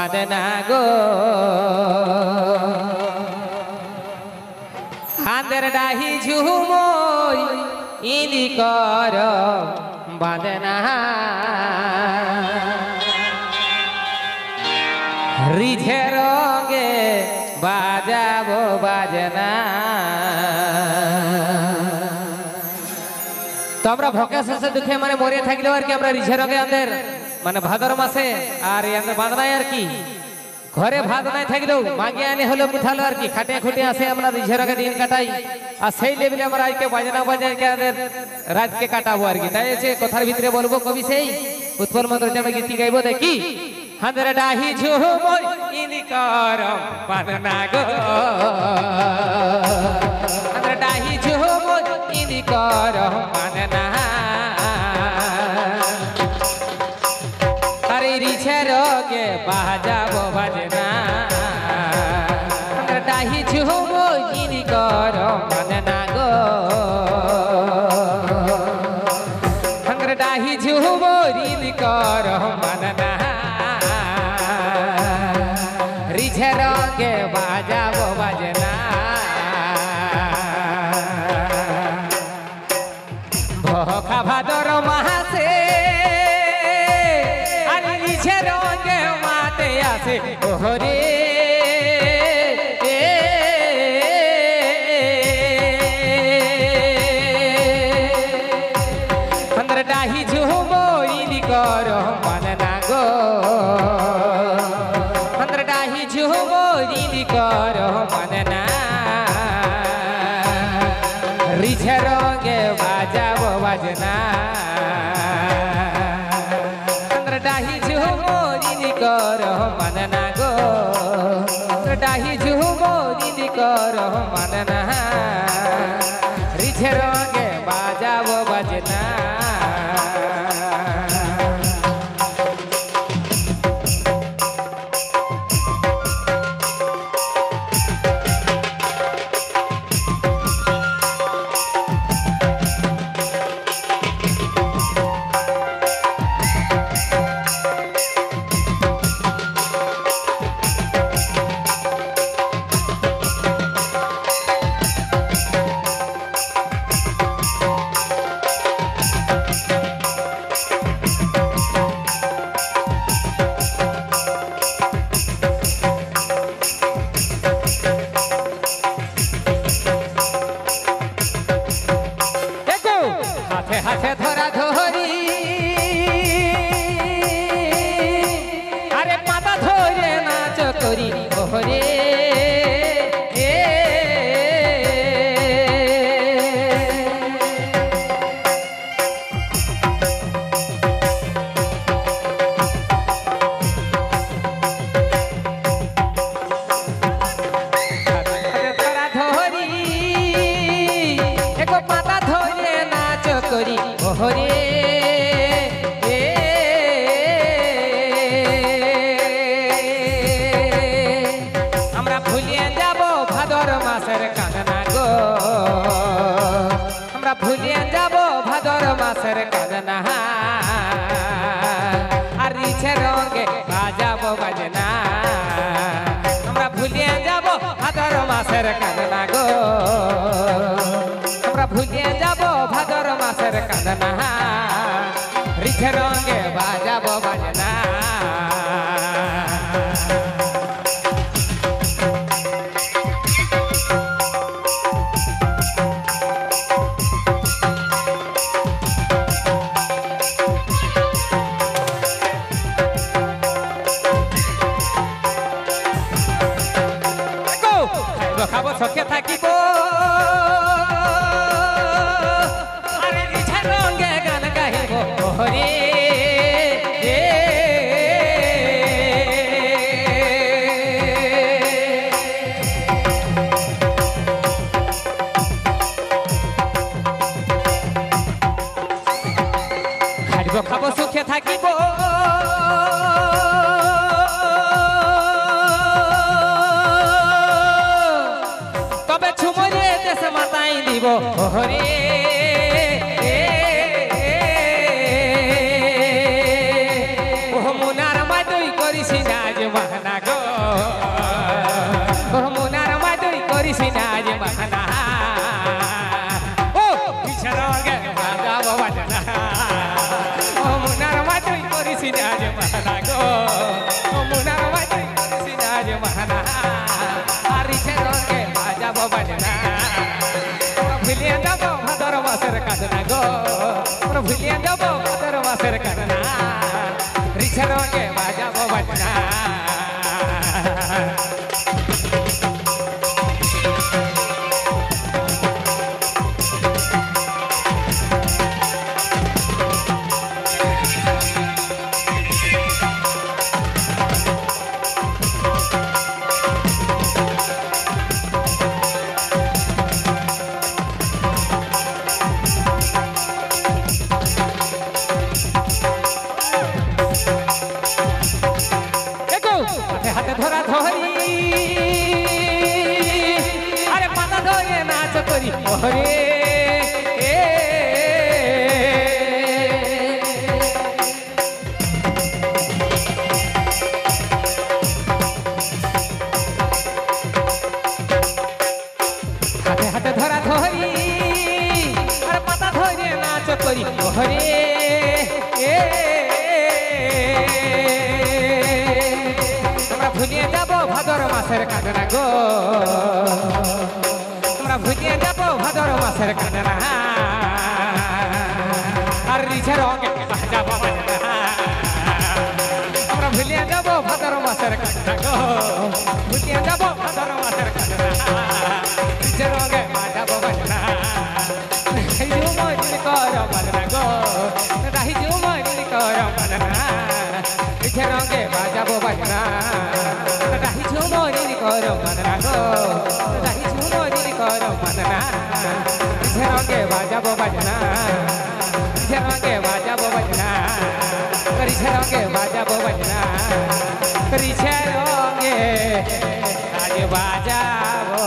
বাদনা গো হাতের ডাহি ঝুমই ইদি কর বাদনা রিঝে রঙে বাজাবো বাজনা। তো আমরা ভোকে শেষে দুঃখে মানে মরে থাকলেও আর কি আমরা রিঝে রঙে আমাদের মানে ভাদর মাসে আর আমাদের বাঁধনায় আর কি ঘরে ভাত নাই থাকলেও মাগে আনে হলো কোথালো আর কি খাটে খুঁটে আসে আমরা রিঝে রঙে দিন কাটাই আর সেই লেভেলে আমরা আজকে বাজনা বাজায় আমাদের রাতকে কাটাবো আর কি। তাই আছে কথার ভিতরে বলবো কবি সেই উৎপল মন্ত্র আমরা গীতি গাইবো দেখি হাতের ডাহি ঝুমই ইদি কর বাদনা গো হাতের ডাহি ঝুমই ইদি কর বাদনা আরে রিঝে রঙে বাজাবো বাজনা হাতের ডাহি ঝুমই ইদি কর বাদনা গো হাতের ডাহি ঝুমই ইদি কর বাদনা রিঝে রঙে বাজাবো বাজনা ভোকা ভাদর মাসে আর রিঝে রঙে মাতে আসে ওহরে হাতের ডাহি ঝুমই ইদি কর বাদনা গো হাতের ডাহি ঝুমই ইদি কর বাদনা রিঝে রঙে বাজাবো বাজনা হাতের ডাহি ঝুমই ইদি কর বাদনা গো হাতের ডাহি ঝুমই ইদি কর বাদনা রিঝে রঙে বাজাবো বাজনা। হাতে হাতে ধরা ধরি আরে পাতা ধরে নাচ করি ওহরে করি ওহরে আমরা ভুলিয়ে যাব ভাদর মাসের কাঁদনা গো আমরা ভুলিয়ে যাব ভাদর মাসের কাঁদনা আর রিঝে রঙে বাজাবো বাজনা আমরা ভুলিয়ে যাব ভাদর মাসের কাঁদনা গো আমরা ভুলিয়ে যাব ভাদর মাসের কাঁদনা রিঝে রঙে বাজাবো বাজনা। খাবো সখে থাকিব আরে রিঝে রঙে গান গাইব ওহরে খাইব খাবো সুখে থাকিব তবে ছুমরে দেশ মাতাই দিব ওহরে ওহ মুনার মাদই করিস না আজ কাঁদনা গো আমরা ভুলিয়ে যাব ভাদর মাসের কাঁদনা রিছে রঙে বাজাবো বাজনা হাতে ধরা ধরি আরে পাতা ধরে নাচ করি ওরে হাতে হাতে ধরা ধরি আরে পাতা ধরে নাচ করি ওরে ভুলিয়ে যাব ভাদর মাসের কাঁদনা গো আমরা ভুলিয়ে যাব ভাদর মাসের কাঁদনা আর রিছে রঙে বাজাবো বাজনা আমরা ভুলিয়ে যাব ভাদর মাসের কাঁদনা গো ভুলিয়ে যাব ভাদর মাসের কাঁদনা রিছে রঙে বাজাবো বাজনা ঝুমরি কর বাজনা গো রাহি ঝুমরি কর বাজনা রিছে রঙে বাজাবো বাজনা রাহি ঝুমরি কর বাজনা গো রাহি ঝুমরি কর বাজনা রিছে রঙে বাজাবো বাজনা রিছে রঙে বাজাবো বাজনা রিছে রঙে বাজাবো বাজনা রিছে রঙে আজ বাজাবো